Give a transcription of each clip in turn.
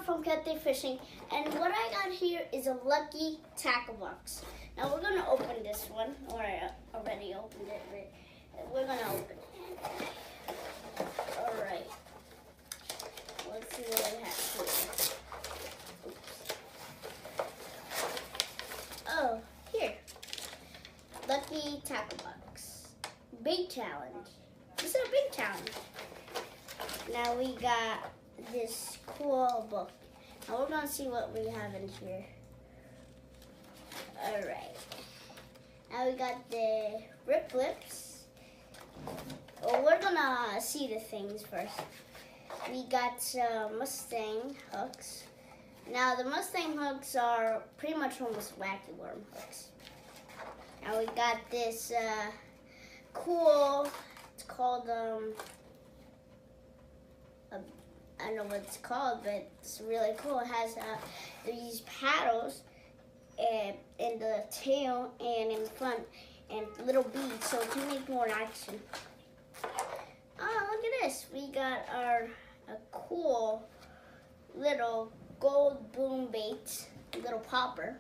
From KEPTI Fishing, and what I got here is a lucky tackle box. Now we're gonna open this one, or I already opened it, but we're gonna open it. All right, let's see what we have here. Oops. Oh, here, lucky tackle box, big challenge. This is a big challenge. Now we got this cool book. Now we're gonna see what we have in here. All right. Now we got the rip lips. Well, we're gonna see the things first. We got some Mustang hooks. Now the Mustang hooks are pretty much almost wacky worm hooks. Now we got this cool. It's called I don't know what it's called, but it's really cool. It has these paddles in the tail and in front and little beads, so it can make more action. Oh, look at this. We got a cool little gold boom bait, little popper.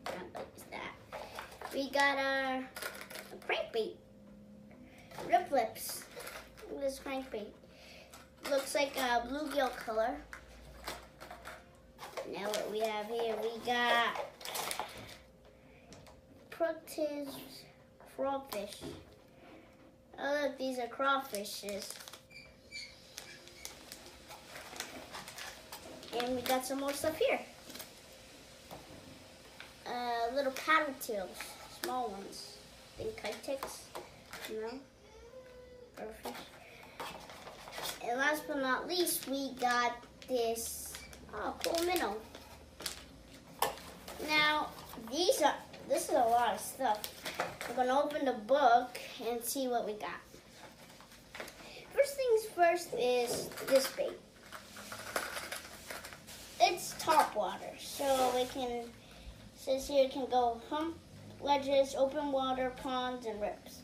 Not like that. We got a crankbait, rip lips. Look at this crankbait. Looks like a bluegill color. Now what we have here, we got practice crawfish. Oh look, these are crawfishes. And we got some more stuff here. Little paddle tails, small ones. I think kite ticks, you know, crawfish. And last but not least, we got this cool minnow. Now, this is a lot of stuff. We're gonna open the book and see what we got. First things first is this bait. It's top water, so it says here it can go hump, ledges, open water, ponds, and rips.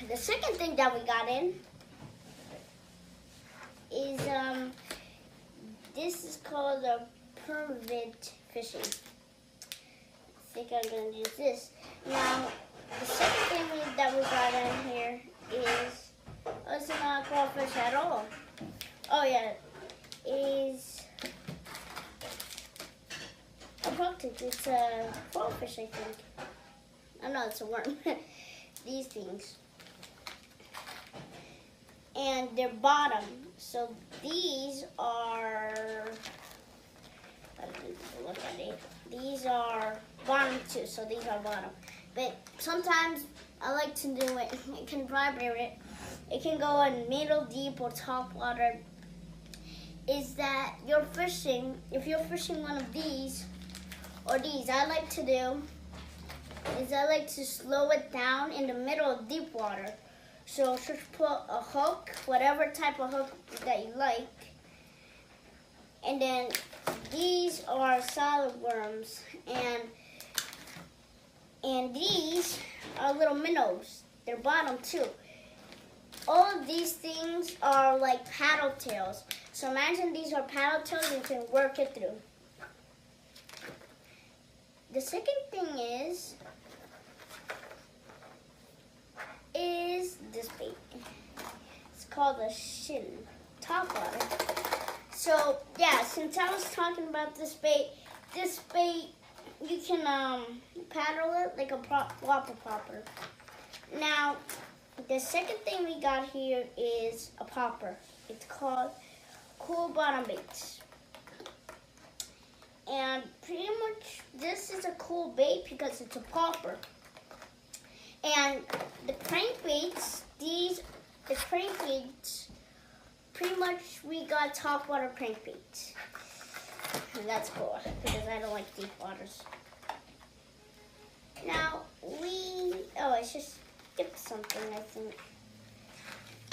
The second thing that we got in is this is called a pervit fishing. I think I'm gonna use this. Now the second thing that we got in here is it's not a crawfish at all. Oh yeah, is a bucktick. It's a crawfish, I think. Oh no, it's a worm. These things. And their bottom. So these are, look at it. These are bottom too, so these are bottom. But sometimes I like to do it. It can vibrate. It can go in middle, deep, or top water. Is that you're fishing? If you're fishing one of these or these, I like to slow it down in the middle of deep water. So just put a hook, whatever type of hook that you like. And then these are solid worms. And these are little minnows. They're bottom too. All of these things are like paddle tails. So imagine these are paddle tails and you can work it through. The second thing is this bait. It's called a shin, top water. So yeah, since I was talking about this bait you can paddle it like a whopper popper. Now the second thing we got here is a popper. It's called cool bottom baits. And pretty much this is a cool bait because it's a popper. And the crankbaits, pretty much we got top water crankbaits. And that's cool because I don't like deep waters. Now I just skipped something, I think.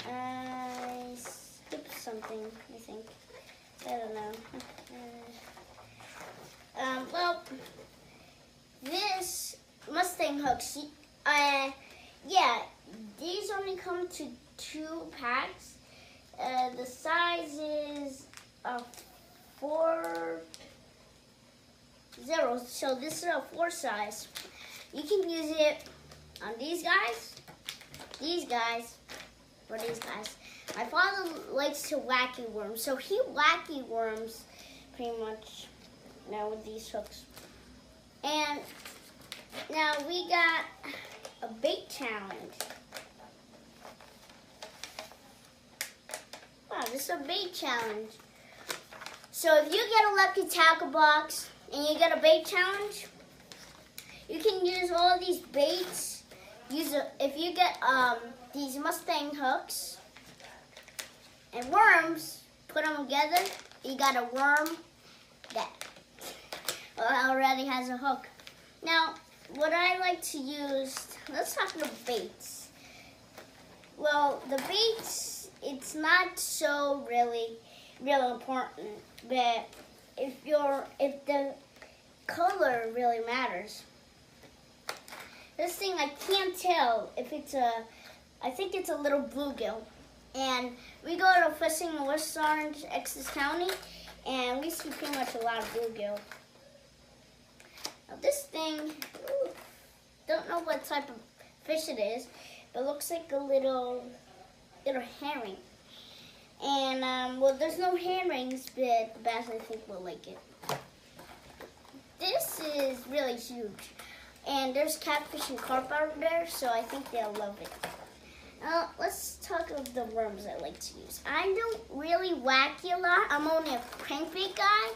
I skipped something, I think. I don't know. Well, this Mustang hooks, yeah, these only come to 2 packs. The size is 4-0, so this is a 4 size. You can use it on these guys, or these guys. My father likes to wacky worm, so he wacky worms pretty much now with these hooks. And now we got a bait challenge. Wow, this is a bait challenge. So if you get a lucky tackle box and you get a bait challenge, you can use all these baits. If you get these Mustang hooks and worms, put them together, you got a worm that already has a hook. Now, what I like to use, let's talk about baits. Well, the baits, it's not so really important, but if the color really matters. This thing, I can't tell if it's I think it's a little bluegill. And we go to fishing in West Orange, Essex County, and we see pretty much a lot of bluegill. Now this thing, don't know what type of fish it is, but it looks like a little herring. And, well, there's no herrings, but the bass, I think, will like it. This is really huge. And there's catfish and carp out there, so I think they'll love it. Now, let's talk of the worms I like to use. I don't really wacky a lot. I'm only a crankbait guy,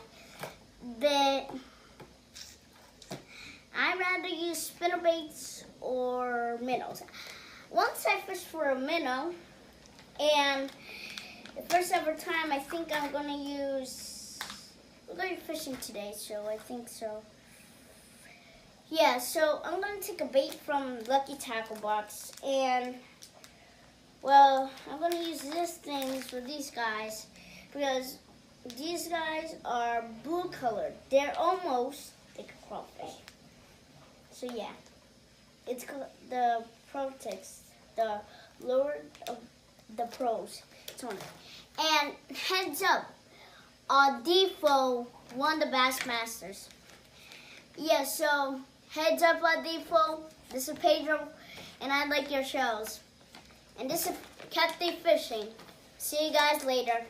but I'd rather use spinnerbaits or minnows. Once I fished for a minnow, and the first ever time, I think I'm going to use, we're going fishing today, so I think so. Yeah, so I'm going to take a bait from Lucky Tackle Box, and, well, I'm going to use these things for these guys, because these guys are blue colored. They're almost like a crawfish. So yeah, it's the Protex, the lure of the pros. It's on it. And heads up, Defo won the Bassmasters. Yeah, so heads up, Defo. This is Pedro, and I like your shows. And this is KEPTI Fishing. See you guys later.